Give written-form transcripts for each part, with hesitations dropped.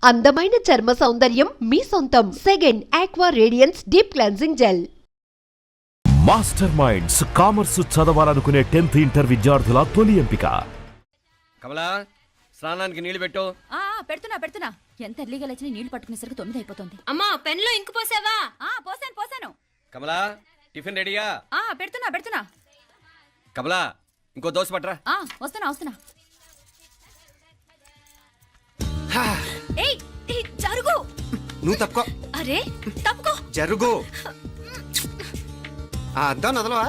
అందమైన చర్మ సౌందర్యం మీ సొంతం. Second aqua radiance deep cleansing gel. Master minds commerce చదవాలనుకునే 10th ఇంటర్ విద్యార్థుల తొలి ఎంపిక. కమలా, స్నానానికి నీళ్లు పెట్టు. పెడుతున్నా. ఎంత ఎర్లీగా లేచిన నీళ్లు పట్టుకునేసరికి 9 అయిపోతుంది. అమ్మా, పెన్లో ఇంకు పోసావా? పోసాను. కమలా, టిఫిన్ రెడీయా? పెడుతున్నా. కమలా, ఇంకో దోశ పట్రా. వస్తున్నా. ఏయ్, జరుగు. నువ్వు తప్పుకో. అరే, తప్పుకో. జరుగు. ఆ అద్దం నదలవా?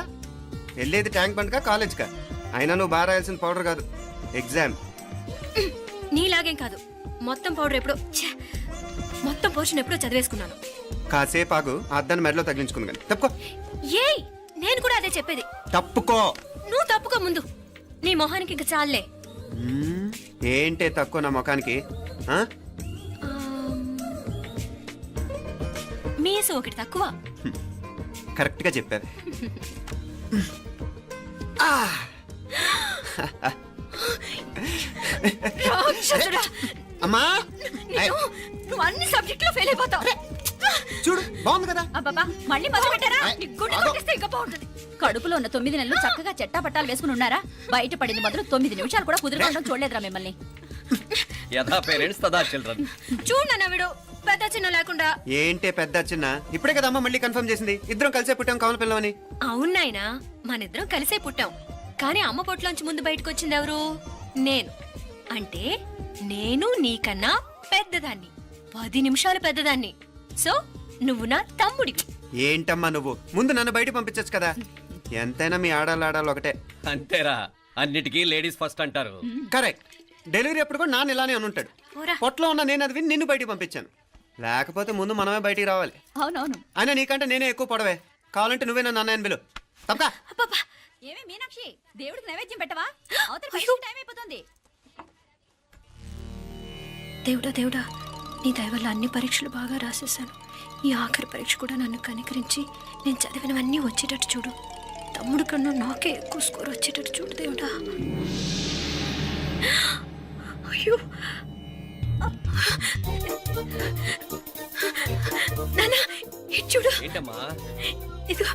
వెళ్ళేది ట్యాంక్ బండ్కా కాలేజ్కా? అయినా నువ్వు బాగా రాయాల్సిన పౌడర్ కాదు, ఎగ్జామ్. నీలాగేం కాదు. మొత్తం పౌడర్ ఎప్పుడో, మొత్తం పోర్షన్ ఎప్పుడో చదివేసుకున్నాను. కాసేపు ఆగు, ఆ అద్దాన్ని మెడలో తగిలించుకుంది కానీ. తప్పుకో. ఏయ్, నేను కూడా అదే చెప్పేది. తప్పుకో. నువ్వు తప్పుకో ముందు. నీ మొహానికి ఇంక చాలే. ఏంటే తక్కువ నా ముఖానికి? మీసు ఒకటి తక్కువ. కరెక్ట్ గా చెప్పావు. అమ్మా, నువ్వు అన్ని సబ్జెక్టులో ఫెయిల్ అయిపోతావు. చూడు, బాగుంది కదా? అబ్బబ్బా, మళ్ళీ మొదలు పెట్టారా? ఇంకా బాగుంటుంది. కడుపులో ఉన్న 9 నెలలు చక్కగా చెట్టా పట్టాలు వేసుకుని ఉన్నారా? బయట పడింది మొదలు 9 నిమిషాలు కూడా కుదురుకోవడం చూడలేదురా మిమ్మల్ని. యథా పేరెంట్స్ తదా చిల్డ్రన్. చూడన్నా వీడు పెద్ద చిన్న లేకుండా. ఏంటే పెద్ద చిన్న? ఇప్పుడే కదా అమ్మ మళ్ళీ కన్ఫర్మ్ చేసింది, ఇద్దరం కలిసే పుట్టాం కమల పిల్లవని. అవునాయనా, మనిద్దరం కలిసే పుట్టాం. కానీ అమ్మ పొట్లోంచి ముందు బయటకు వచ్చింది ఎవరు? నేను. అంటే నేను నీకన్నా పెద్దదాన్ని, 10 నిమిషాలు పెద్దదాన్ని. సో నువ్వు నా తమ్ముడి. ఏంటమ్మా నువ్వు? ముందు నన్ను బయట పంపించచ్చు కదా. ఎంతైనా మీ ఆడాలి ఒకటే. అంతేరా, అన్నిటికీ లేడీస్ ఫస్ట్ అంటారు. కరెక్ట్. డెలివరీ అప్పుడు కూడా నాన్న ఇలానే అని ఉంటాడు. పొట్లో ఉన్న నేను అది విని నిన్ను బయటికి పంపించాను. లేకపోతే ముందు మనమే బయటికి రావాలి. అవునవును. అయినా నీకంటే నేనే ఎక్కువ పొడవే. కావాలంటే నువ్వే నన్ను అన్నయ్యను పిలు. తప్పకా. ఏమే మీనాక్షి, దేవుడికి నైవేద్యం పెట్టవా? అవతల టైం అయిపోతుంది. దేవుడా, నీ దయ వల్ల అన్ని పరీక్షలు బాగా రాసేసాను. ఈ ఆఖరి పరీక్ష కూడా నన్ను కనికరించి నేను చదివినవన్నీ వచ్చేటట్టు చూడు. తమ్ముడు కన్నా నాకే ఎక్కువ స్కోర్ వచ్చేటట్టు చూడు దేవుడా. అయ్యో నాన్న, ఇటు చూడు. ఏంటమ్మా? ఇదిగో.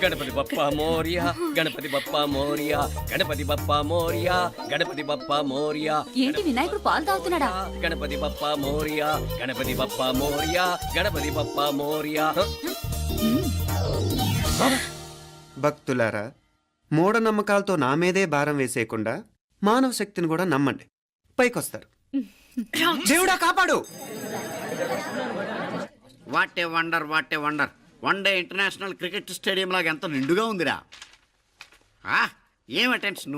గణపతి బప్పా మోరియా, గణపతి బప్పా మోరియా, గణపతి బప్పా మోరియా, గణపతి బప్పా మోరియా. ఏంటి వినాయకుడు పాలు తాగుతున్నాడా? గణపతి బప్పా మోరియా, గణపతి బప్పా మోరియా, గణపతి బప్పా మోరియా. భక్తులారా, మూఢనమ్మకాలతో నా మీదే భారం వేసేయకుండా మానవ శక్తిని కూడా నమ్మండి, పైకొస్తారు. దేవుడా కాపాడు. What a wonder. 1 day international cricket stadium లాగా ఎంత నిండుగా ఉందిరా. ఏం అటెన్షన్?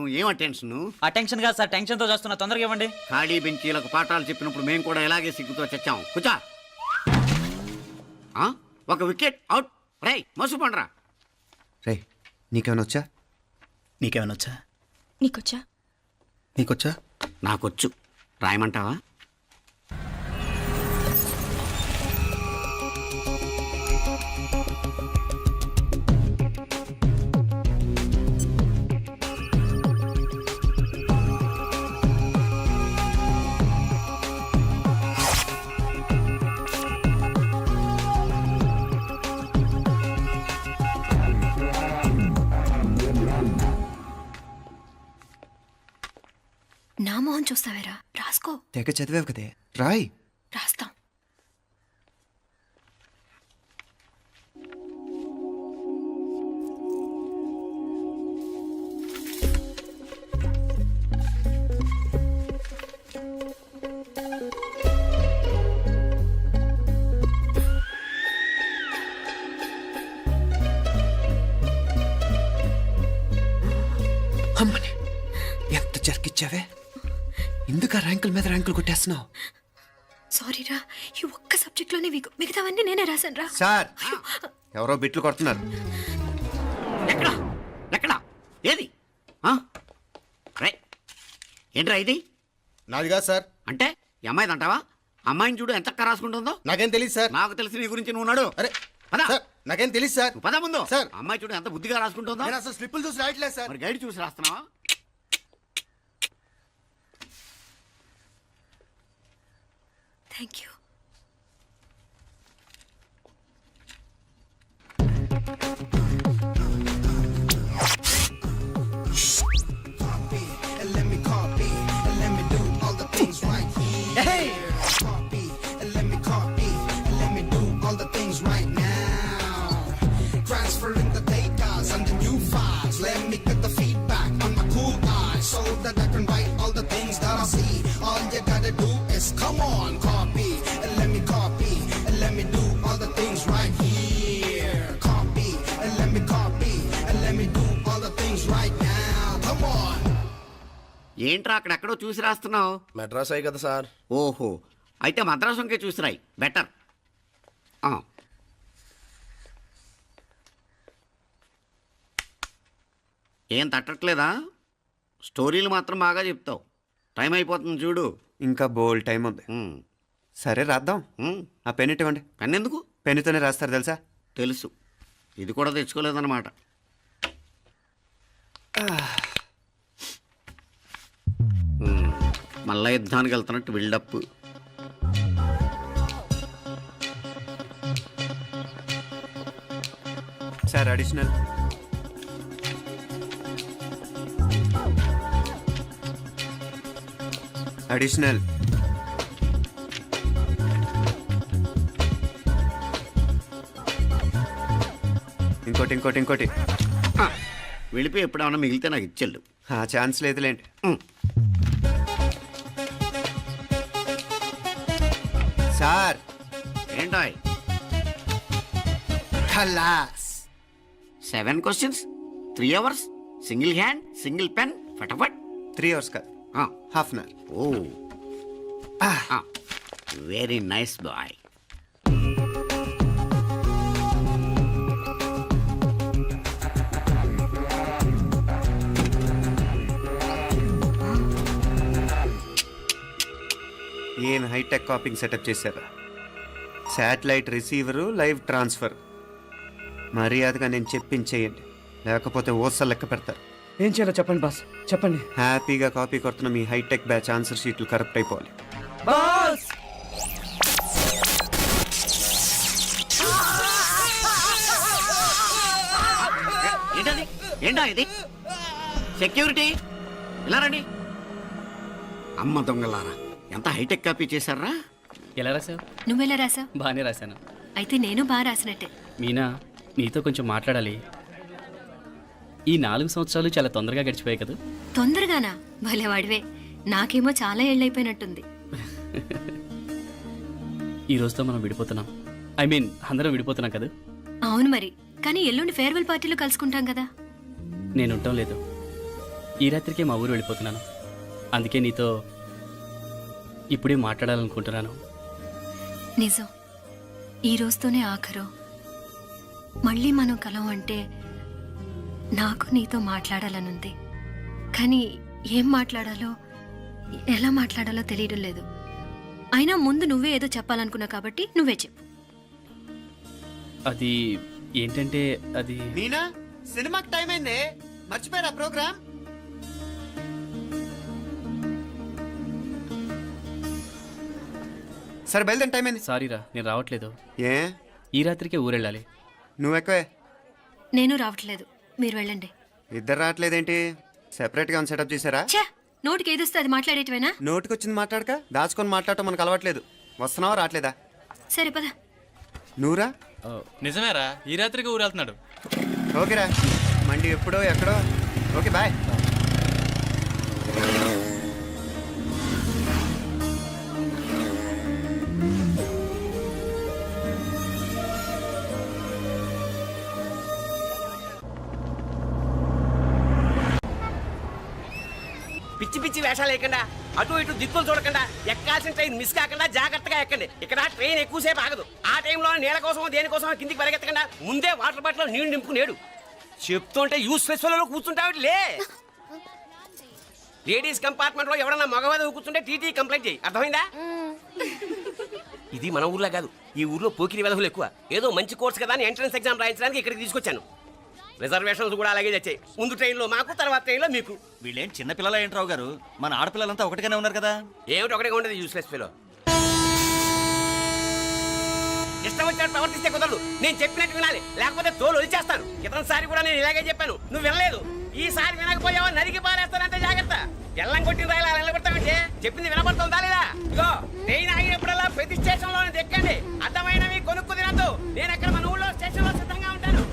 అటెన్షన్ కాదు సార్, టెన్షన్ తో చేస్తున్నా. తొందరగా ఇవ్వండి. ఖాళీ బెంచీలకు పాఠాలు చెప్పినప్పుడు మేము కూడా ఇలాగే సిగ్గుతో చచ్చాం. కూర్చో. ఒక వికెట్ అవుట్. రై మసు పండరా. రే, నీకేమైనా వచ్చా? నీకొచ్చా? నాకొచ్చు. రాయమంటావా? నా మొహం చూస్తావేరా? రాసుకో. తెగ చదివావు కదే, రాయ్. రాస్తాం. అమ్మని ఎంత జరికిచ్చావే. ఎందుకు ర్యాంకుల మీద ర్యాంకులు కొట్టేస్తున్నావు? సారీరా, ఈ ఒక్క సబ్జెక్ట్లోనే మిగతావన్నీ నేనే రాశాను రా. సార్, ఎవరో బిట్లు కొడుతున్నారు. ఎక్కడా? ఏది? ఏంట్రా ఇది? నాది కాదు సార్. అంటే ఈ అమ్మాయిది అంటావా? అమ్మాయిని చూడు ఎంత రాసుకుంటుందో. నాకేం తెలియదు సార్. నాకు తెలిసి నీ గురించి నువ్వు నాడు. అరే పద. సార్, నాకేం తెలియదు సార్. పద ముందు సార్. అమ్మాయి చూడు ఎంత బుద్ధిగా రాసుకుంటుందో. నేను అసలు స్లిప్పులు చూసి రాయట్లేదు సార్. మరి గైడ్ చూసి రాస్తున్నావా? Thank you. ఏంట్రా అక్కడెక్కడో చూసి రాస్తున్నావు? మెడ్రాస్ అయ్యి కదా సార్. ఓహో, అయితే మద్రాసు వంకే చూసి రాయి, బెటర్. ఏం తట్టట్లేదా? స్టోరీలు మాత్రం బాగా చెప్తావు. టైం అయిపోతుంది చూడు. ఇంకా బోల్డ్ టైం ఉంది. సరే రాద్దాం. ఆ పెన్ ఇవ్వండి. పెన్ ఎందుకు? పెన్నుతోనే రాస్తారు తెలుసా? తెలుసు. ఇది కూడా తెచ్చుకోలేదన్నమాట. మళ్ళా యుద్ధానికి వెళ్తున్నట్టు బిల్డప్. Sir additional. అడిషనల్. ఇంకోటి ఇంకోటి ఇంకోటి. వెళ్ళిపోయి ఎప్పుడేమన్నా మిగిలితే నాకు ఇచ్చెళ్ళు. ఆ ఛాన్స్ లేదులేండి. సార్ ఏంటాయ్? ఖలాస్. 7 questions, 3 hours, single hand, single pen, ఫటాఫట్. 3 hours కాదు, half an hour. Oh, very nice boy. ఏం హైటెక్ కాపింగ్ సెటప్ చేశారు. Satellite receiver, live transfer. మర్యాదగా నేను చెప్పించేయండి, లేకపోతే ఓసలు లెక్క పెడతారు. ఏం చేయాలో చెప్పండి బాస్, చెప్పండి. హ్యాపీగా కాపీ కొడుతున్న మీ హైటెక్ బ్యాచ్ ఆన్సర్ షీట్లు కరెక్ట్ అయిపోవాలి. బాస్ ఏంటది? ఏంటా ఇది? సెక్యూరిటీ ఇలా రండి. అమ్మ దొంగలారా, ఎంత హైటెక్ కాపీ చేశారా? ఎలా రాసావు? నువ్వెలా రాసావు? బాగానే రాశాను. అయితే నేను బాగా రాసినట్టే. మీనా, నీతో కొంచెం మాట్లాడాలి. ఈ 4 సంవత్సరాలు చాలా తొందరగా గడిచిపోయాయి కదా. తొందరగానా? భలేవాడివే. నాకేమో చాలా ఏళ్ళైపోయినట్టుంది. ఈ రోజుతో మనం విడిపోతున్నాం. ఐ మీన్ అందరం విడిపోతున్నాం కదా. అవును మరి, కానీ ఎల్లుండి ఫేర్వెల్ పార్టీలో కలుసుకుంటాం కదా. నేను ఉండటం లేదు. ఈ రాత్రికే మా ఊరు వెళ్ళిపోతున్నాను. అందుకే నీతో ఇప్పుడే మాట్లాడాలనుకుంటున్నాను. నిజం, ఈ రోజుతోనే ఆఖరు. మళ్ళీ మనం కలం అంటే నాకు నీతో మాట్లాడాలనుంది. కానీ ఏం మాట్లాడాలో, ఎలా మాట్లాడాలో తెలియడం లేదు. అయినా ముందు నువ్వే ఏదో చెప్పాలనుకున్నావు కాబట్టి నువ్వే చెప్పు. అది ఏంటంటే అది మీనా, సినిమాకి టైం అయింది, మర్చిపోయారా ప్రోగ్రామ్? సరే బయలుదేరి, టైం అయింది. సారీరా, నేను రావట్లేదు. ఏ? ఈ రాత్రికే ఊరెళ్ళాలి. నువ్వు ఎక్కువే. నేను రావట్లేదు, మీరు వెళ్ళండి. ఇద్దరు రావట్లేదేంటి? సెపరేట్గా సెటప్ చేశారా? ఛే, నోటికి ఏదొస్తే అది మాట్లాడేటివేనా? నోటికి వచ్చింది మాట్లాడక దాచుకొని మాట్లాడటం మనకు అలవాట్లేదు. వస్తున్నావా రావట్లేదా? సరే పద. నువ్వురా. నిజమేరా, ఈ రాత్రికి ఊరెళ్తున్నాడు. ఓకేరా, మండి ఎప్పుడో ఎక్కడో. Okay bye. పిచ్చి పిచ్చి వేషాలు వేయకుండా, అటు ఇటు దిక్కులు చూడకుండా, ఎక్కాల్సిన ట్రైన్ మిస్ కాకుండా జాగ్రత్తగా ఎక్కండి. ఇక్కడ ట్రైన్ ఎక్కువసేపు ఆగదు. ఆ టైంలో నీళ్ళ కోసం దేనికోసం కిందికి పరిగెత్తకుండా ముందే వాటర్ బాటిల్ నీళ్లు నింపుకునేడు. చెప్తుంటే యూస్లెస్ లో కూర్చుంటావు. లే, లేడీస్ కంపార్ట్మెంట్ లో ఎవరన్నా మగవాది కూర్చుంటే టీటీ కంప్లైంట్ చేయి. అర్థమైందా? ఇది మన ఊర్లో కాదు, ఈ ఊర్లో పోకిరి వెధవులు ఎక్కువ. ఏదో మంచి కోర్స్ కదా అని ఎంట్రన్స్ ఎగ్జామ్ రాయించడానికి ఇక్కడికి తీసుకొచ్చాను. రిజర్వేషన్స్ కూడా అలాగే వచ్చాయి. ముందు ట్రైన్లో మాకు, తర్వాత ట్రైన్లో మీకు. వీళ్ళేం చిన్న పిల్లల ఏంట్రావు గారు, మన ఆడపిల్లలంతా ఒకటిగానే ఉన్నారు కదా. ఏమిటి ఒకటిగా ఉండదు యూస్లెస్ ఫెలో. ఇష్టం వచ్చినట్టు ప్రవర్తిస్తే కుదరదు. నేను చెప్పినట్టు వినాలి, లేకపోతే తోలు వదిలేస్తాను. క్రితంసారి కూడా నేను ఇలాగే చెప్పాను, నువ్వు వినలేదు. ఈసారి వినకపోయావా నరికి పారేస్తానంటే జాగ్రత్త. ఎల్లం కొట్టిన రాయలా నిలబడతామంటే చెప్పింది వినపడుతుందా లేదా? ఇగో ట్రైన్ ఆగినప్పుడల్లా ప్రతి స్టేషన్ లో ఎక్కండి. అర్థమైనవి కొనుక్కు తినద్దు. నేను ఎక్కడ మన ఊళ్ళో స్టేషన్ లో సిద్ధంగా ఉంటాను.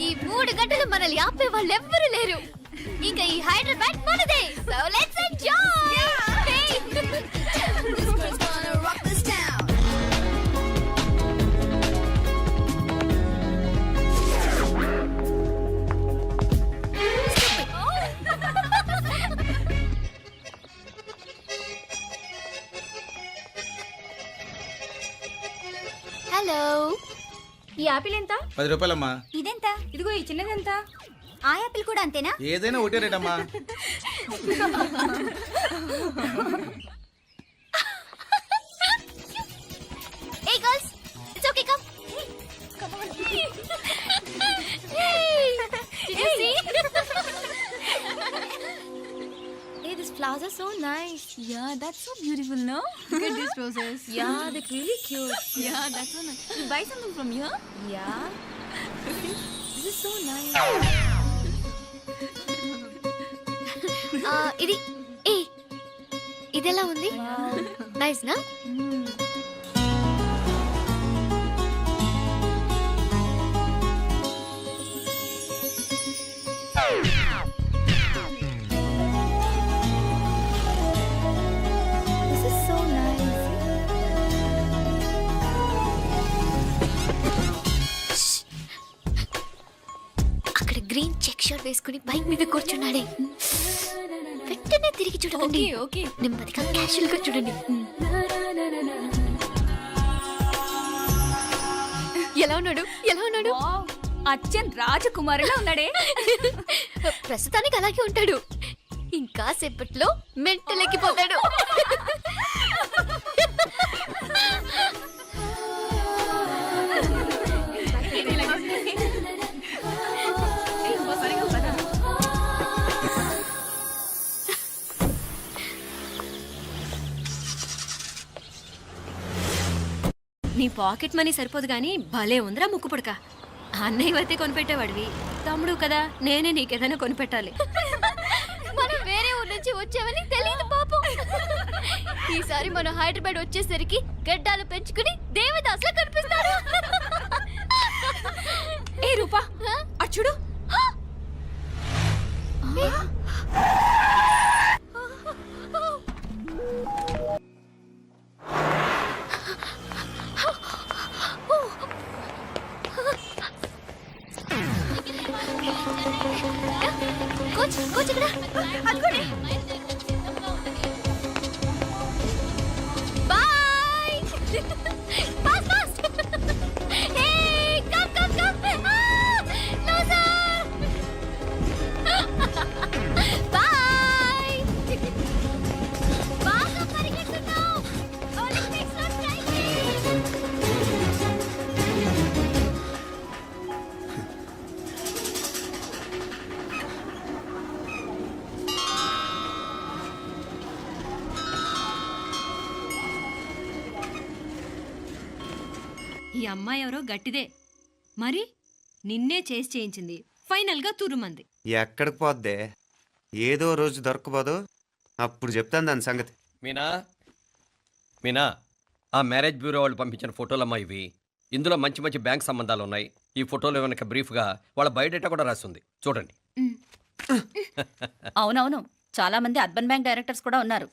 ఈ 3 గంటలు మనల్ని ఆపే వాళ్ళు ఎవ్వరు లేరు. ఇంకా ఈ హైదరాబాద్ మనదే. So let's enjoy. హలో, ఈ యాపిల్ ఎంత? 10 రూపాయలమ్మా. ఇదెంత? ఇదిగో ఈ చిన్నదెంత? ఆ యాపిల్ కూడా అంతేనా? ఏదైనా ఒకటే రేట్ అమ్మా. Hey girls, it's okay, come. Come on. Hey, did you see? Hey, these flowers are so nice. Yeah, that's so beautiful, no? Look at these roses. Yeah, they're really cute. Yeah, that's so nice. You buy something from here? Yeah. This is so nice. ఇది ఇదెలా ఉంది? Nice నా? This is so nice. అక్కడ green check shirt వేసుకుని bike మీద కూర్చున్నాడే, వెంటనే తిరిగి చూడండి. ఓకే, నెమ్మదిగా క్యాషువల్ గా చూడండి. ఎలా ఉన్నాడు? ఎలా ఉన్నాడు? అచ్చన్ రాజకుమారిలా ఉన్నాడే. ప్రస్తుతానికి అలాగే ఉంటాడు. ఇంకా సేపట్లో మెంటలెక్కిపోతాడు. నీ పాకెట్ మనీ సరిపోదు గానీ భలే ఉందిరా ముక్కు పుడక. అన్నయ్య అయితే కొనిపెట్టేవాడివి, తమ్ముడు కదా నేనే నీకేదైనా కొనిపెట్టాలి. మనం వేరే ఊరు నుంచి వచ్చామని తెలియదు పాపం. ఈసారి మనం హైదరాబాద్ వచ్చేసరికి గడ్డాలు పెంచుకుని దేవదాసులా కనిపిస్తారు. ఏ రూపా, అటు చూడు. కోచ్ కోచ్ ఇక్కడ అదిగోండి. Bye. Fast fast. Hey come come come. No sir. Bye. బాగా పరిగెత్తుతున్నావు. ఒలింపిక్స్ లో ట్రై చేయి. ఈ అమ్మాయి ఎవరో గట్టిదే, మరి నిన్నే చేసి చేయించింది. ఫైనల్ గా తురుమంది. ఎక్కడికి పోద్దే? ఏదో రోజు దొరకపోదు, అప్పుడు చెప్తాను దాని సంగతి. మీనా, మీనా, ఆ మ్యారేజ్ బ్యూరో వాళ్ళు పంపించిన ఫోటోలమ్మా ఇవి. ఇందులో మంచి మంచి బ్యాంక్ సంబంధాలు ఉన్నాయి. ఈ ఫోటోలో వెనక బ్రీఫ్గా వాళ్ళ బయోడేటా కూడా రాస్తుంది, చూడండి. అవునవును, చాలా మంది అర్బన్ బ్యాంక్ డైరెక్టర్స్ కూడా ఉన్నారు.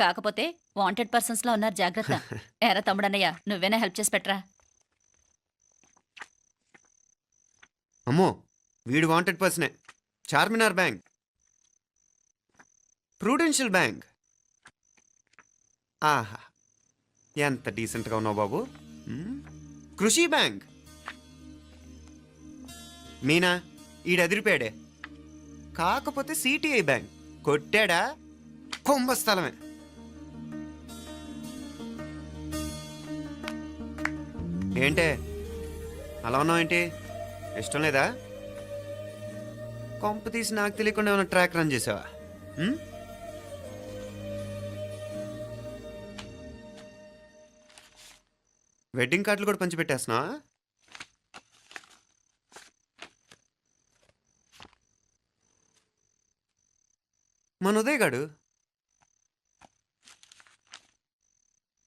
కాకపోతే వాంటెడ్ పర్సన్స్ లా ఉన్నారు, జాగ్రత్త. ఎరా తమ్ముడన్నయ్య, నువ్వేనా హెల్ప్ చేసి పెట్టరా? అమ్మో, వీడు వాంటెడ్ పర్సనే. Charminar bank, Prudential bank. ఆహా, ఎంత డీసెంట్గా ఉన్నావు బాబు. కృషి బ్యాంక్. మీనా, ఈడెదిరిపాడే. కాకపోతే సిటిఐ బ్యాంక్ కొట్టాడా కుంభస్థలమే. ఏంటే అలా ఉన్నావు ఏంటి? ఇష్టం లేదా? కొంప తీసి నాకు తెలియకుండా ఏమైనా ట్రాక్ రన్ చేసావా? వెడ్డింగ్ కార్డులు కూడా పంచిపెట్టేస్తున్నావా? మన ఉదయ్ గాడు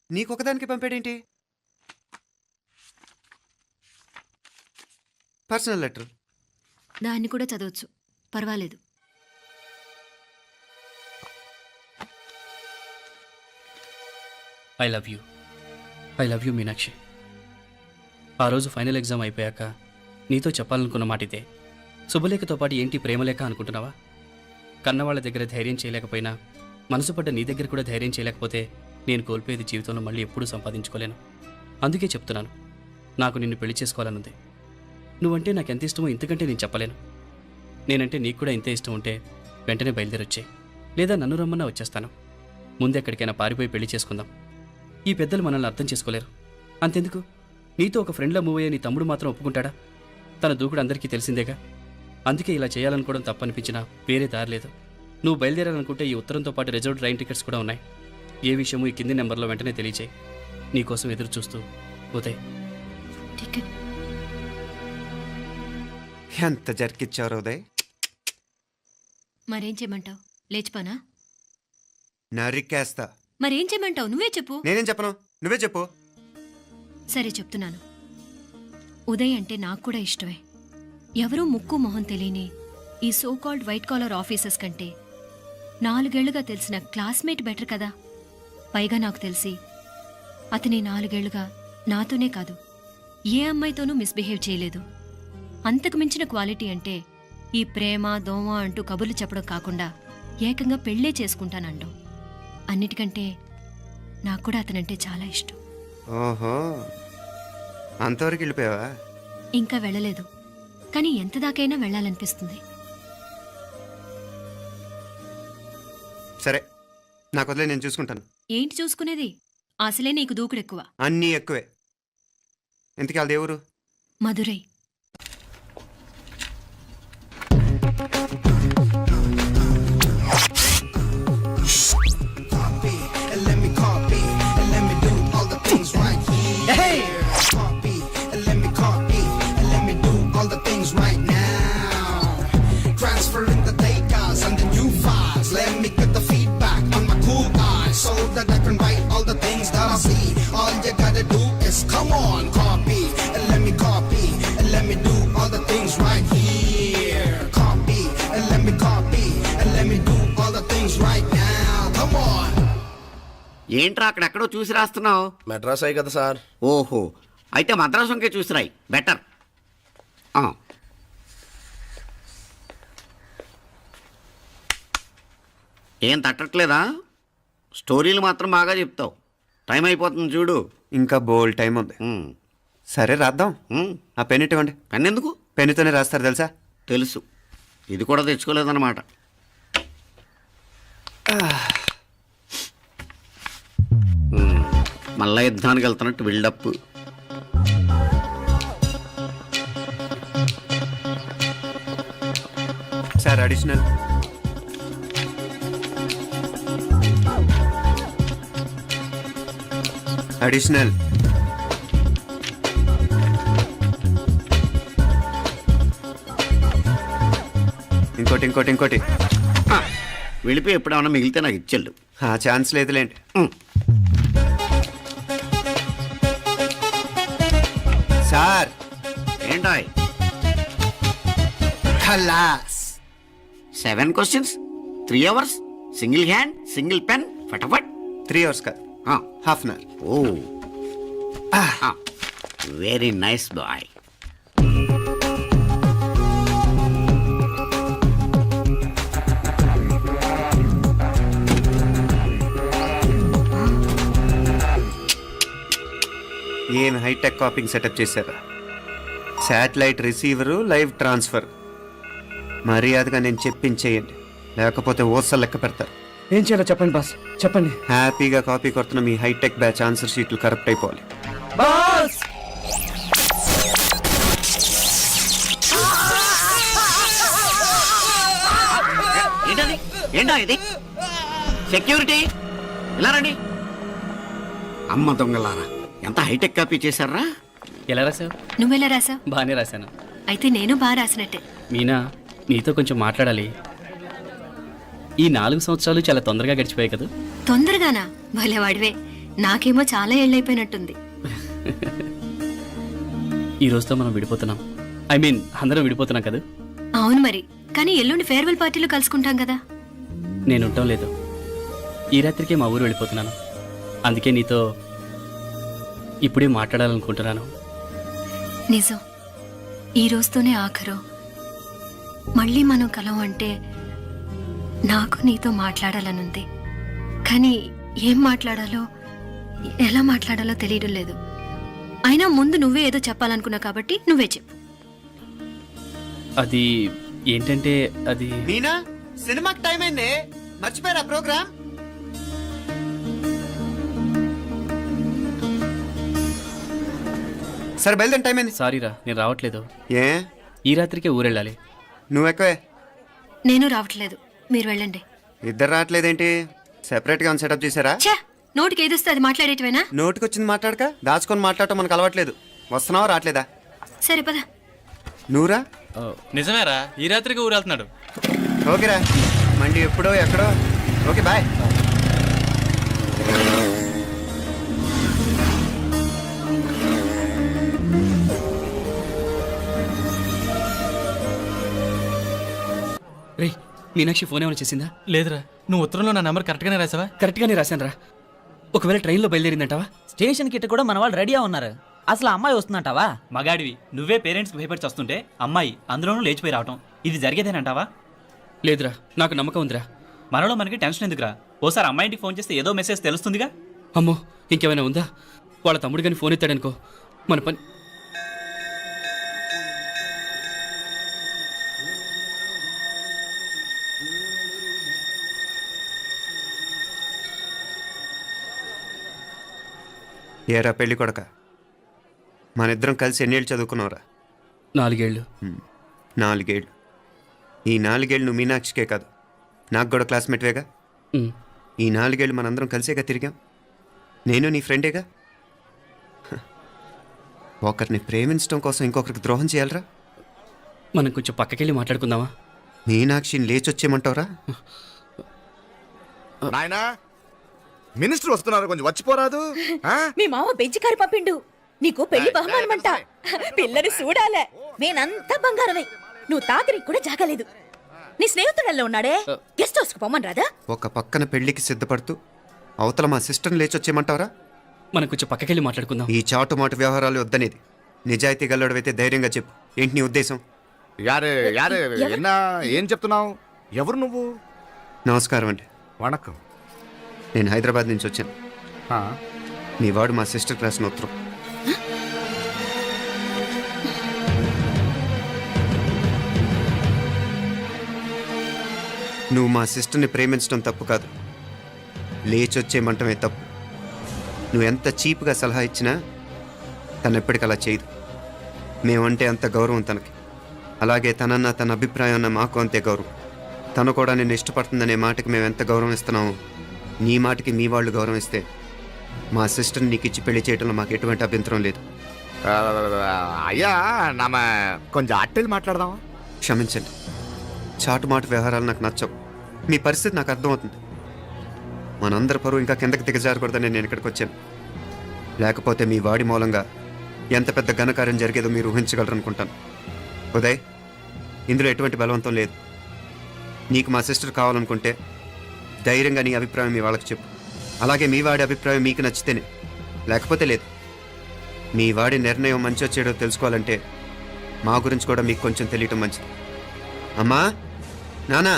నీకొకదానికి పంపాడేంటి? Personal letter. దాన్ని కూడా చదవచ్చు, పర్వాలేదు. I love you Meenakshi. ఆ రోజు ఫైనల్ ఎగ్జామ్ అయిపోయాక నీతో చెప్పాలనుకున్న మాట ఇదే. శుభలేఖతో పాటు ఏంటి ప్రేమలేఖ అనుకుంటున్నావా? కన్నవాళ్ళ దగ్గర ధైర్యం చేయలేకపోయినా మనసు పడ్డ నీ దగ్గర కూడా ధైర్యం చేయలేకపోతే నేను కోల్పోయేది జీవితంలో మళ్ళీ ఎప్పుడూ సంపాదించుకోలేను. అందుకే చెప్తున్నాను, నాకు నిన్ను పెళ్లి చేసుకోవాలనుంది. నువ్వంటే నాకు ఎంత ఇష్టమో ఇంతకంటే నేను చెప్పలేను. నేనంటే నీకు కూడా ఇంతే ఇష్టం ఉంటే వెంటనే బయలుదేరొచ్చే, లేదా నన్ను రమ్మన్నా వచ్చేస్తాను. ముందెక్కడికైనా పారిపోయి పెళ్లి చేసుకుందాం. ఈ పెద్దలు మనల్ని అర్థం చేసుకోలేరు. అంతెందుకు, నీతో ఒక ఫ్రెండ్లా మూవ్ అయ్యే నీ తమ్ముడు మాత్రం ఒప్పుకుంటాడా? తన దూకుడు అందరికీ తెలిసిందేగా. అందుకే ఇలా చేయాలనుకోవడం తప్పనిపించినా వేరే దారి లేదు. నువ్వు బయలుదేరాలనుకుంటే ఈ ఉత్తరంతో పాటు రిజర్వ్ ట్రైన్ టికెట్స్ కూడా ఉన్నాయి. ఏ విషయమూ ఈ కింది నెంబర్లో వెంటనే తెలియచేయి. నీకోసం ఎదురు చూస్తూ ఉదయ్. టికెట్ ఎంత జరికిచ్చారు ఉదయ్. మరేం చేయమంటావు? లేచిపోనా? నరికేస్తా. మరేం చేయమంటావు? నువ్వే చెప్పు. నేనేం చెప్పను, నువ్వే చెప్పు. సరే చెప్తున్నాను. ఉదయ్ అంటే నాకు కూడా ఇష్టమే. ఎవరూ ముక్కు మొహం తెలియని ఈ so called white collar officers కంటే 4 ఏళ్లుగా తెలిసిన క్లాస్మేట్ బెటర్ కదా. పైగా నాకు తెలిసి అతని 4 ఏళ్లుగా నాతోనే కాదు, ఏ అమ్మాయితోనూ మిస్బిహేవ్ చేయలేదు. అంతకు మించిన క్వాలిటీ అంటే ఈ ప్రేమ దోమ అంటూ కబుర్లు చెప్పడం కాకుండా ఏకంగా పెళ్ళే చేసుకుంటానండం. అన్నిటికంటే నాకు కూడా అతనంటే చాలా ఇష్టం. ఓహో, అంతవరకు వెళ్ళిపోయావా? ఇంకా వెళ్ళలేదు, కానీ ఎంత దాకైనా వెళ్ళాలనిపిస్తుంది. సరే, నాకు వదిలే, నేను చూసుకుంటాను. ఏంటి చూసుకునేది? అసలే నీకు దూకుడెక్కువ. అన్నీ ఎక్కువే. ఇంతకీ వాళ్ళ దేవురు? మధురై. ఏంట్రా అక్కడెక్కడో చూసి రాస్తున్నావు? మెడ్రాస్ అయ్యి కదా సార్. ఓహో, అయితే మద్రాసు వంకే చూసి రాయి, బెటర్. ఏం తట్టట్లేదా? స్టోరీలు మాత్రం బాగా చెప్తావు. టైం అయిపోతుంది చూడు. ఇంకా బోల్ టైం ఉంది. సరే రాద్దాం. ఆ పెన్ ఇవ్వండి. పెన్ ఎందుకు? పెన్నుతోనే రాస్తారు తెలుసా? తెలుసు. ఇది కూడా తెచ్చుకోలేదన్నమాట. మళ్ళా యుద్ధానికి వెళ్తున్నట్టు బిల్డప్. Sir additional. అడిషనల్. ఇంకోటి ఇంకోటి ఇంకోటి. వెళ్ళిపోయి ఎప్పుడేమన్నా మిగిలితే నాకు ఇచ్చెళ్ళు. ఆ ఛాన్స్ లేదులేండి. సార్ ఏంటాయ్ ఖలాస్ 7 questions 3 hours single hand single pen ఫటాఫట్ 3 అవర్స్ కాదు, half an hour. Oh very nice boy. ఏం హైటెక్ కాపింగ్ సెటప్ చేశారా? Satellite receiver, live transfer. మర్యాదగా నేను చెప్పించేయండి, లేకపోతే ఓసలు లెక్క పెడతారు. ఏం చేయాలో చెప్పండి బాస్, చెప్పండి. హ్యాపీగా కాపీ కొడుతున్న మీ హైటెక్ బ్యాచ్ ఆన్సర్ షీట్లు కరెక్ట్ అయిపోవాలి. బాస్ ఏంటది? ఏంటా ఇది? సెక్యూరిటీ ఇలా రండి. అమ్మ దొంగలారా, ఎంత హైటెక్ కాపీ చేశారా? ఎలా రాసావు? నువ్వెలా రాసా? బాగానే రాశాను. అయితే నేను బాగా రాసినట్టే. మీనా, నీతో కొంచెం మాట్లాడాలి. ఈ 4 సంవత్సరాలు చాలా తొందరగా గడిచిపోయాయి కదా. తొందరగానా? భలేవాడివే. నాకేమో చాలా ఏళ్ళైపోయినట్టుంది. ఈ రోజుతో మనం విడిపోతున్నాం. అందరం విడిపోతున్నాం కదా. అవును మరి, కానీ ఎల్లుండి ఫేర్వెల్ పార్టీలో కలుసుకుంటాం కదా. నేను ఉండటం లేదు. ఈ రాత్రికే మా ఊరు వెళ్ళిపోతున్నాను. అందుకే నీతో ఇప్పుడే మాట్లాడాలనుకుంటున్నాను. నిజం, ఈ రోజుతోనే ఆఖరు. మళ్ళీ మనం కలం అంటే నాకు నీతో మాట్లాడాలనుంది. కానీ ఏం మాట్లాడాలో, ఎలా మాట్లాడాలో తెలియడం లేదు. అయినా ముందు నువ్వే ఏదో చెప్పాలనుకున్నా కాబట్టి నువ్వే చెప్పు. అది ఏంటంటే అది మీనా, సినిమాకి టైం అయింది, మర్చిపోయారా ప్రోగ్రామ్? సరే బయలుదేరి, టైం అయింది. సారీరా, నేను రావట్లేదు. ఏ, ఈ రాత్రికే ఊరెళ్ళాలి. నువ్వు ఎక్కువే. నేను రావట్లేదు, మీరు వెళ్ళండి. ఇద్దరు రావట్లేదేంటి? సెపరేట్గా సెటప్ చేశారా? ఛే, నోటికి ఏదొస్తే అది మాట్లాడేటివేనా? నోటికొచ్చింది మాట్లాడక దాచుకొని మాట్లాడటం మనకు అలవాట్లేదు. వస్తున్నావా, రావట్లేదా? సరే పద. నువ్వురా. నిజమేరా, ఈ రాత్రికి ఊరు వెళ్తున్నాడు. ఓకేరా, మండి ఎప్పుడో ఎక్కడో. Okay bye. రే, మీనాక్షి ఫోన్ ఏమైనా చేసిందా? లేదురా, నువ్వు ఉత్తరంలో నా నెంబర్ కరెక్ట్గానే రాసావా? కరెక్ట్గానే రాశాను రా. ఒకవేళ ట్రైన్లో బయలుదేరిందంటావా? స్టేషన్ కిட்ட కూడా మన వాళ్ళు రెడీగా ఉన్నారు. అసలు అమ్మాయి వస్తుందంటావా? మగాడివి నువ్వే పేరెంట్స్కి భయపడి వస్తుంటే అమ్మాయి అందులోనూ లేచిపోయి రావటం ఇది జరిగేదేనంటావా? లేదురా, నాకు నమ్మకం ఉందిరా. మనలో మనకి టెన్షన్ ఎందుకురా? ఓసారి అమ్మాయి ఇంటికి ఫోన్ చేస్తే ఏదో మెసేజ్ తెలుస్తుందిగా. అమ్మో, ఇంకేమైనా ఉందా? వాళ్ళ తమ్ముడు కానీ ఫోన్ ఎత్తాడనుకో, మన పని. ఏరా పెళ్ళి కొడక, మన ఇద్దరం కలిసి ఎన్నేళ్ళు చదువుకున్నావురా? 4 ఏళ్ళు. 4 ఏళ్ళు. ఈ 4 ఏళ్ళు నువ్వు మీనాక్షికే కాదు, నాకు కూడా క్లాస్మేట్వేగా. ఈ 4 ఏళ్ళు మనందరం కలిసేగా తిరిగాం. నేను నీ ఫ్రెండేగా. ఒకరిని ప్రేమించడం కోసం ఇంకొకరికి ద్రోహం చేయాలరా? మనం కొంచెం పక్కకెళ్ళి మాట్లాడుకుందామా? మీనాక్షిని లేచొచ్చేయమంటావురా? నాయనా, మినిస్టర్ వస్తున్నారు, కొంచెం వచ్చిపోరాదు. మీ మామ బెంచి కారు పంపిండు. నీకు పెళ్లి బహుమానమంట. పిల్లని చూడాలే. నేనంతా బంగారమే. నువ్వు తాకరికి కూడా జాగలేదు. నీ స్నేహితుడల్లో ఉన్నాడే, గెస్ట్ హౌస్ కు పొమ్మని రాదా? ఒక పక్కన పెళ్లికి సిద్ధపడుతూ అవతల మా సిస్టర్ని లేచొచ్చేయమంటావురా? మనం కొంచెం పక్కకెళ్ళి మాట్లాడుకుందాం. ఈ చాటుమాటు వ్యవహారాలు వద్దనేది. నిజాయితీ గల్లడవైతే ధైర్యంగా చెప్పు, ఏంటి నీ ఉద్దేశం? యారే యారే, ఎన్నా ఏం చెప్తున్నావు? ఎవరు నువ్వు? నమస్కారం అండి. వణకం. నేను హైదరాబాద్ నుంచి వచ్చాను. మీ వాడు మా సిస్టర్ క్లాస్ ఉత్తరం. నువ్వు మా సిస్టర్ని ప్రేమించడం తప్పు కాదు, లేచొచ్చేయమంటమే తప్పు. నువ్వు ఎంత చీప్గా సలహా ఇచ్చినా తను ఎప్పటికీ అలా చేయదు. మేమంటే అంత గౌరవం తనకి, అలాగే తనన్న తన అభిప్రాయం అన్న మాకు అంతే గౌరవం. తను కూడా నేను ఇష్టపడుతుందనే మాటకి మేము ఎంత గౌరవం ఇస్తున్నామో నీ మాటకి మీ వాళ్ళు గౌరవం ఇస్తే మా సిస్టర్ని నీకు ఇచ్చి పెళ్లి చేయడంలో మాకు ఎటువంటి అభ్యంతరం లేదు. అయ్యా, నామ కొంచెం అట్టెలు మాట్లాడదామా? క్షమించండి, చాటుమాటు వ్యవహారాలు నాకు నచ్చవు. మీ పరిస్థితి నాకు అర్థమవుతుంది. మనందరి పరువు ఇంకా కిందకి దిగజారకూడదని నేను ఇక్కడికి వచ్చాను. లేకపోతే మీ వాడి మూలంగా ఎంత పెద్ద ఘనకార్యం జరిగేదో మీరు ఊహించగలరనుకుంటాను. ఉదయ్, ఇందులో ఎటువంటి బలవంతం లేదు. నీకు మా సిస్టర్ కావాలనుకుంటే ధైర్యంగా నీ అభిప్రాయం మీ వాళ్ళకి చెప్పు. అలాగే మీ వాడి అభిప్రాయం మీకు నచ్చితేనే, లేకపోతే లేదు. మీ వాడి నిర్ణయం మంచో చెడో తెలుసుకోవాలంటే మా గురించి కూడా మీకు కొంచెం తెలియటం మంచిది. అమ్మా, నానా,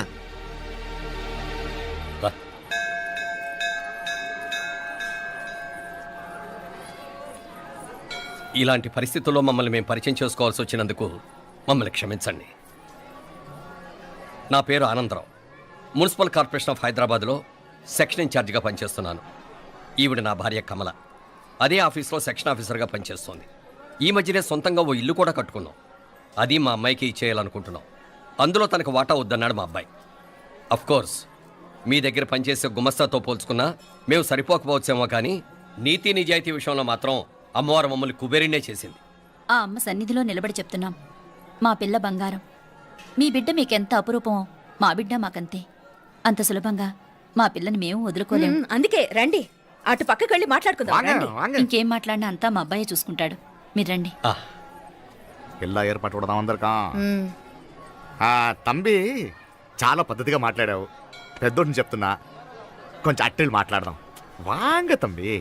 ఇలాంటి పరిస్థితుల్లో మమ్మల్ని మేము పరిచయం చేసుకోవాల్సి వచ్చినందుకు మమ్మల్ని క్షమించండి. నా పేరు ఆనందరావు. మున్సిపల్ కార్పొరేషన్ ఆఫ్ హైదరాబాద్లో సెక్షన్ ఇన్ఛార్జిగా పనిచేస్తున్నాను. ఈవిడ నా భార్య కమల. అదే ఆఫీస్లో సెక్షన్ ఆఫీసర్గా పనిచేస్తోంది. ఈ మధ్యనే సొంతంగా ఓ ఇల్లు కూడా కట్టుకున్నాం. అది మా అమ్మాయికి ఇచ్చేయాలనుకుంటున్నాం. అందులో తనకు వాటా వద్దన్నాడు మా అబ్బాయి. కోర్స్ మీ దగ్గర పనిచేసే గుమస్తాతో పోల్చుకున్నా మేము సరిపోకపోవచ్చేమో, కానీ నీతి నిజాయితీ విషయంలో మాత్రం అమ్మవారు మమ్మల్ని కుబేరినే చేసింది. ఆ అమ్మ సన్నిధిలో నిలబడి చెప్తున్నాం, మా పిల్ల బంగారం. మీ బిడ్డ మీకెంత అపురూపమో మా బిడ్డ మాకంతే. అంత సులభంగా మా పిల్లని మేము వదులుకోలేము. అందుకే రండి, అటు పక్కకి వెళ్ళి మాట్లాడుకుందాం. ఇంకేం మాట్లాడినా అంతా మా అబ్బాయి చూసుకుంటాడు. మీరు రండి. ఎలా ఏర్పాటు కొడదాం అందరికా. తంబి, చాలా పద్ధతిగా మాట్లాడావు. పెద్దోడిని చెప్తున్నా, కొంచెం అట్టెలు మాట్లాడదాం. వాంగ తంబి.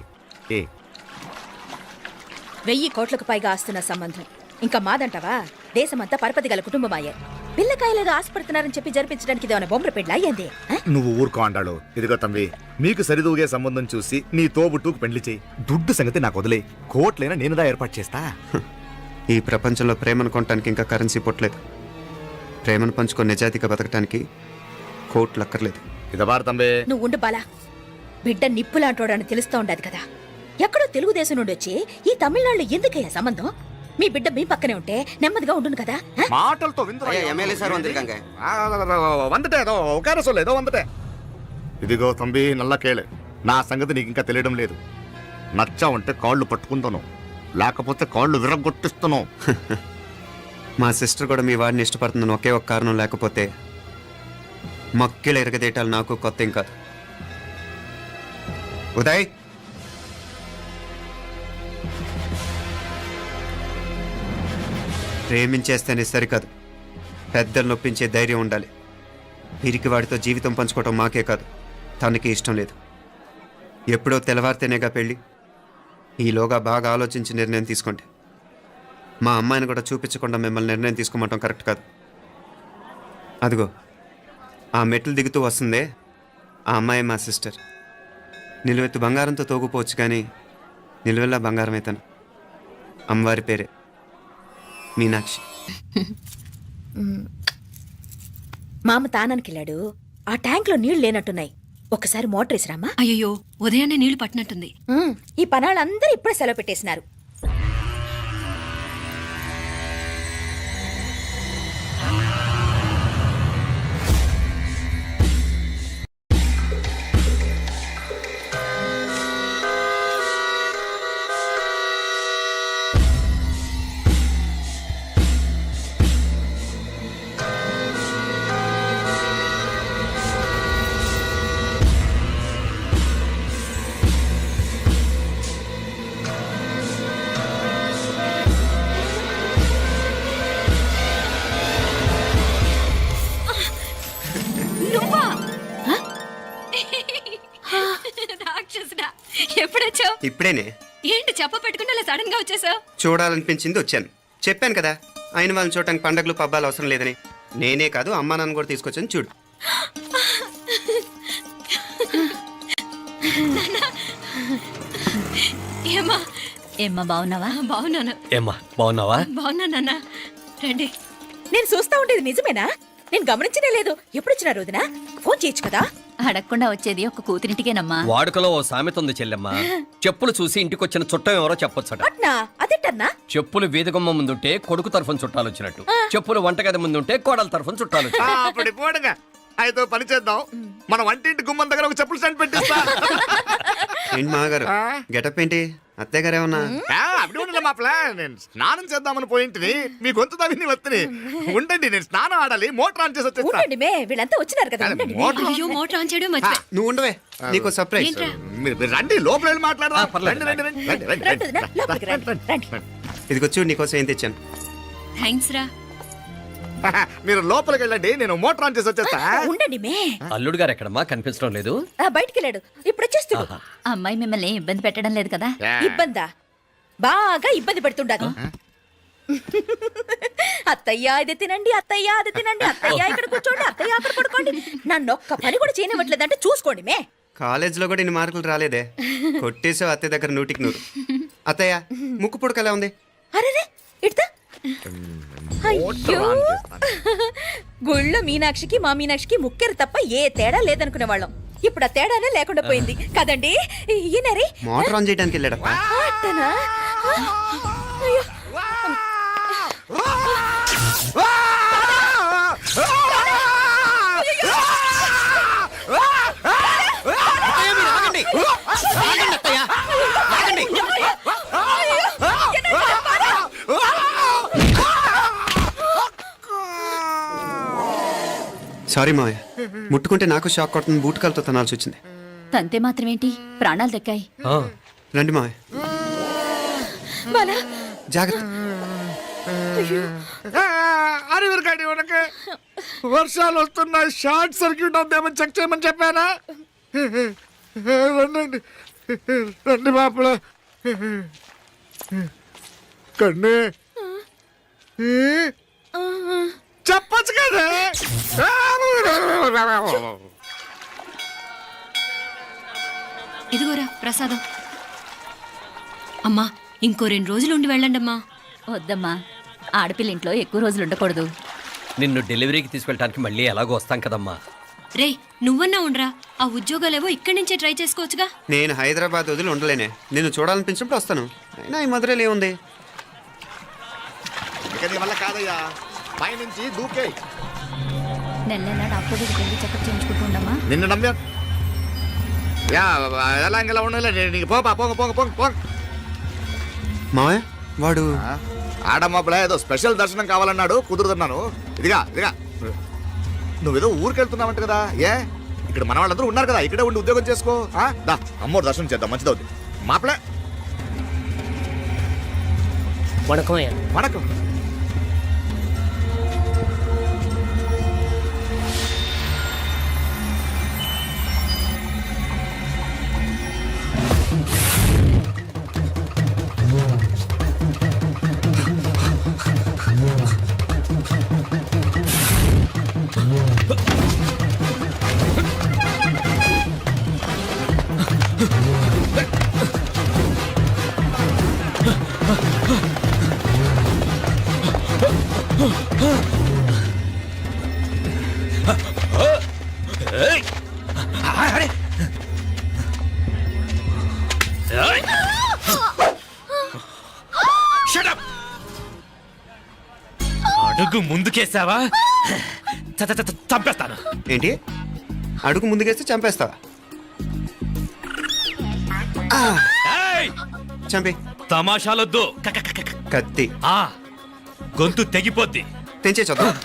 1000 కోట్లకు పైగా ఆస్తున్న సంబంధం ఇంకా మాదంటావా? దేశమంతా పరపతి గల కుటుంబమాయే. పిల్లకాయలేదో ఆశపడుతున్నారని చెప్పి జరిపించడానికి ఇదేమైనా బొమ్మర పెళ్ళి అయ్యింది? నువ్వు ఊరుకో అంటాడు. ఇదిగో తంబి, మీకు సరిదూగే సంబంధం చూసి నీ తోబుట్టుకు పెళ్లి చేయి. దుడ్డు సంగతి నాకు వదిలే. కోట్లైనా నేనుదా ఏర్పాటు చేస్తా. ఈ ప్రపంచంలో ప్రేమను కొనటానికి ఇంకా కరెన్సీ పుట్టలేదు. ప్రేమను పంచుకొని నిజాయితీగా బతకటానికి కోట్లు అక్కర్లేదు. ఇదబారు తంబే. నువ్వు ఉండు బాలా. బిడ్డ నిప్పులాంటోడని తెలుస్తూ ఉండదు కదా. ఎక్కడో తెలుగుదేశం నుండి వచ్చి ఈ తమిళనాడులో ఎందుకయ్యా సంబంధం? మీ బిడ్డ మీ పక్కనే ఉంటే నెమ్మదిగా ఉండును కదా. మాటలతో ఇదిగో తంబి, నల్ల కేళే. నా సంగతి నీకు ఇంకా తెలియడం లేదు. నచ్చా ఉంటే కాళ్ళు పట్టుకుంటాను, లేకపోతే కాళ్ళు విరగొట్టిస్తాను. మా సిస్టర్ కూడా మీ వాడిని ఇష్టపడుతుందని ఒకే ఒక కారణం లేకపోతే మక్కిల ఎరగదేటాలు నాకు కొత్త ఏం కాదు. ఉదయ్, ప్రేమించేస్తేనే సరికాదు, పెద్దలు నొప్పించే ధైర్యం ఉండాలి. వీరికి వాడితో జీవితం పంచుకోవటం మాకే కాదు, తనకి ఇష్టం లేదు. ఎప్పుడో తెల్లవారితేనేగా పెళ్ళి. ఈలోగా బాగా ఆలోచించి నిర్ణయం తీసుకోండి. మా అమ్మాయిని కూడా చూపించకుండా మిమ్మల్ని నిర్ణయం తీసుకోమంటాం కరెక్ట్ కాదు. అదిగో ఆ మెట్లు దిగుతూ వస్తుందే, ఆ అమ్మాయి మా సిస్టర్. నిలువెత్తు బంగారంతో తోగుపోవచ్చు, కానీ నిలువెల్లా బంగారం అవుతాను. అమ్మవారి పేరే మీనాక్షి. మామ తానానికి వెళ్ళాడు. ఆ ట్యాంక్ లో నీళ్లు లేనట్టున్నాయి. ఒకసారి మోటార్ వేసిరామా. అయ్యో, ఉదయాన్నే నీళ్లు పట్టినట్టుంది. ఈ పనాళ్ళందరూ ఇప్పుడే సెలవు పెట్టేసినారు. ఎప్పుడొచ్చావు? ఇప్పుడేనే. ఏంటి చెప్ప పెట్టుకుంటే అలా సడన్ గా వచ్చేసావు? చూడాలనిపించింది వచ్చాను. చెప్పాను కదా, ఆయన వాళ్ళని చూడటానికి పండగలు పబ్బాలు అవసరం లేదని. నేనే కాదు, అమ్మా నాన్న కూడా తీసుకొచ్చాను. చూడు. ఏమ్మా బాగున్నావా? బాగున్నాను. ఏమ్మా బాగున్నావా? బాగున్నా నాన్న. రండి. నేను చూస్తా ఉండేది నిజమేనా? నేను గమనించనే లేదు. ఎప్పుడొచ్చినా రోజున ఫోన్ చేయొచ్చు కదా. అడగకుండా వచ్చేది ఒక కూతురింటికేనమ్మా. వాడుకలో ఓ సామెత ఉంది చెల్లెమ్మ. చెప్పులు చూసి ఇంటికొచ్చిన చుట్టం ఎవరో చెప్పొచ్చట. అట్నా? అదేటన్నా? చెప్పులు వీధగుమ్మ ముందుంటే కొడుకు తరఫున చుట్టాలు వచ్చినట్టు, చెప్పులు వంటగది ముందుంటే కోడల తరఫున చుట్టాలు వచ్చినట్టు. అయితే పని చేద్దాం, మన వంటింటి గుమ్మం దగ్గర ఒక చెప్పులు స్టాండ్ పెట్టిస్తా. ఏంటి మామగారు గెటప్ ఏంటి? అత్తయ్య గారు ఏమన్నా? మాపలా, నేను స్నానం చేద్దామని పోయింటిని, మీ గొంతు తవ్వి వస్తుంది. ఉండండి, నేను స్నానం ఆడాలి. మోటార్ ఆన్ చేసి వచ్చేస్తా. వీళ్ళంతా వచ్చినారు కదా. అయ్యో, మోటార్ ఆన్ చేయడం మర్చిపోయా. నువ్వు ఉండవే, నీకు సర్ప్రైజ్. మీరు రండి, లోపల వెళ్ళి మాట్లాడదాం. పర్లేదు. రండి, రండి, రండి, రండి, రండి, రండి, రండి, రండి. ఇదిగో చూడు నీకోసం ఏం తెచ్చాను. థ్యాంక్స్ రా. మీరు లోపలికి వెళ్ళండి, నేను మోటార్ ఆన్ చేసి వచ్చేస్తా. ఉండండి మే అల్లుడు గారు ఎక్కడమ్మా కనిపించడం లేదు. బయటికి వెళ్ళాడు, ఇప్పుడు వచ్చేస్తాడు. అమ్మాయి మిమ్మల్ని ఇబ్బంది పెట్టడం లేదు కదా? ఇబ్బందా? బాగా ఇబ్బంది పెడుతుండదు. అత్తయ్య ఇది తినండి, అత్తయ్య అది తినండి, అత్తయ్య ఇక్కడ కూర్చోండి, అత్తయ్య అక్కడ పడుకోండి. నన్ను ఒక్క పని కూడా చేయనివ్వట్లేదంటే చూసుకోండి మే. కాలేజీలో కూడా ఇన్ని మార్కులు రాలేదే. కొట్టేసావు అత్తయ్య దగ్గర 100కి 100. అత్తయ్య ముక్కు పుడక ఎలా ఉంది? అరే ఇడతా. అయ్యో, గుళ్ళో మీనాక్షికి మా మీనాక్షికి ముక్కెరు తప్ప ఏ తేడా లేదనుకునే వాళ్ళం. ఇప్పుడు ఆ తేడానే లేకుండా పోయింది కదండి. ఈయనరే మోటార్ ఆన్ చేయడానికి వెళ్ళాడప్ప. అట్టనా? అయ్యో. సారీ మావయ్య, ముట్టుకుంటే నాకు షాక్ కొడుతుంది. బూటకాలతో తనాల్సి వచ్చింది. తంతే మాత్రమేంటి, ప్రాణాలు దక్కాయి. రండి మావయ్య, జాగ్రత్త. అరవిరకండి ఉనకే వర్షాలు వస్తున్నాయి, షార్ట్ సర్క్యూట్ అవుతామని చెక్ చేయమని చెప్పానా? రండి రండి మాపల కన్నే చెప్పచ్చు కదా. ఇదిగోరా ప్రసాదం. అమ్మా ఇంకో 2 రోజులు ఉండి వెళ్ళండమ్మా. వద్దమ్మా, ఆడపిల్ల ఇంట్లో ఎక్కువ రోజులు ఉండకూడదు. నిన్ను డెలివరీకి తీసుకెళ్ళడానికి మళ్ళీ ఎలాగో వస్తాం కదమ్మా. రే నువ్వన్నా ఉండరా, ఆ ఉద్యోగాలేవో ఇక్కడి నుంచే ట్రై చేసుకోవచ్చుగా. నేను హైదరాబాద్ వదిలి ఉండలేనే. నిన్ను చూడాలనిపించినప్పుడు వస్తాను. అయినా ఈ మధురలో ఏముంది? ఇక నీ వల్ల కాదయ్యా, పైనుంచి దూకే. నెల నెల డాక్టర్ దగ్గరికి వెళ్ళి చెకప్ చేయించుకుంటూ ఉండమ్మా. నిన్ను నమ్మా ఎలా ఇంకెలా ఉండలే. నీకు పోపా పోంగ పోంగ పోంగ పోంగ. మావయ్య వాడు ఆడమ్మప్పుడే ఏదో స్పెషల్ దర్శనం కావాలన్నాడు, కుదురుతున్నాను. ఇదిగా ఇదిగా నువ్వేదో ఊరికెళ్తున్నావంట కదా. ఏ ఇక్కడ మన వాళ్ళందరూ ఉన్నారు కదా, ఇక్కడే ఉండి ఉద్యోగం చేసుకో. దా అమ్మోరు దర్శనం చేద్దాం, మంచిదవుద్ది. మాపలే వణకం వణకం. అడుగు ముందుకేసావా చంపేస్తాను. ఏంటి? అడుగు ముందుకేస్తే చంపేస్తావా? చంపి. తమాషాలొద్దు. కత్తి గొంతు తెగిపోద్ది. తెంచే చూద్దాం.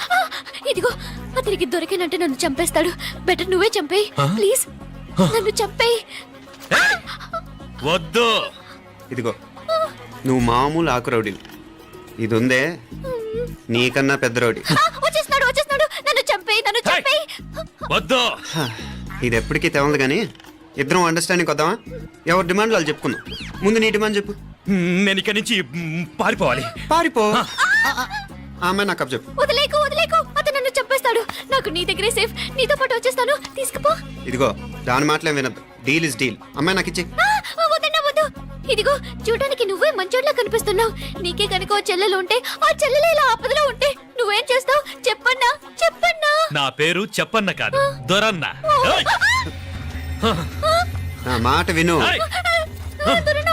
ఇదిగో అతనికి దొరికినంటే నన్ను చంపేస్తాడు. బెటర్ నువ్వే చంపేయి ప్లీజ్, నన్ను చంపేయి. వద్దు. ఇదిగో నువ్వు మామూలు ఆకు రౌడీ, ఇది ఉందే నీకన్నా పెద్ద రౌడీ. వచ్చేస్తున్నాడు వచ్చేస్తున్నాడు, నన్ను చంపేయి నన్ను చంపేయి. వద్దు. ఇది ఎప్పటికీ తెవలదు కానీ ఇద్దరం అండర్స్టాండింగ్ వద్దామా? ఎవరి డిమాండ్లు వాళ్ళు చెప్పుకుందాం. ముందు నీ డిమాండ్ చెప్పు. నేను ఇక్కడి నుంచి పారిపోవాలి. పారిపో. ఆమె నాకు అప్ చెప్పు. వదిలేకు వదిలేకు, అతను నన్ను చంపేస్తాడు. నాకు నీ దగ్గరే సేఫ్, నీతో పాటు వచ్చేస్తాను, తీసుకుపో. ఇదిగో దాని మాటలేం వినద్దు. Deal is deal. అమ్మాయి నాకు ఇచ్చి. వద్దన్నా వద్దు. ఇదిగో చూడడానికి నువ్వే మంచోట్లా కనిపిస్తున్నావు. నీకే కనుక ఓ చెల్లెలు ఉంటే, ఆ చెల్లెలు ఇలా ఆపదలో ఉంటే నువ్వేం చేస్తావు చెప్పన్నా? చెప్పన్నా. నా పేరు చెప్పన్న కాదు, దొరన్న. నా మాట విను. దొరన్న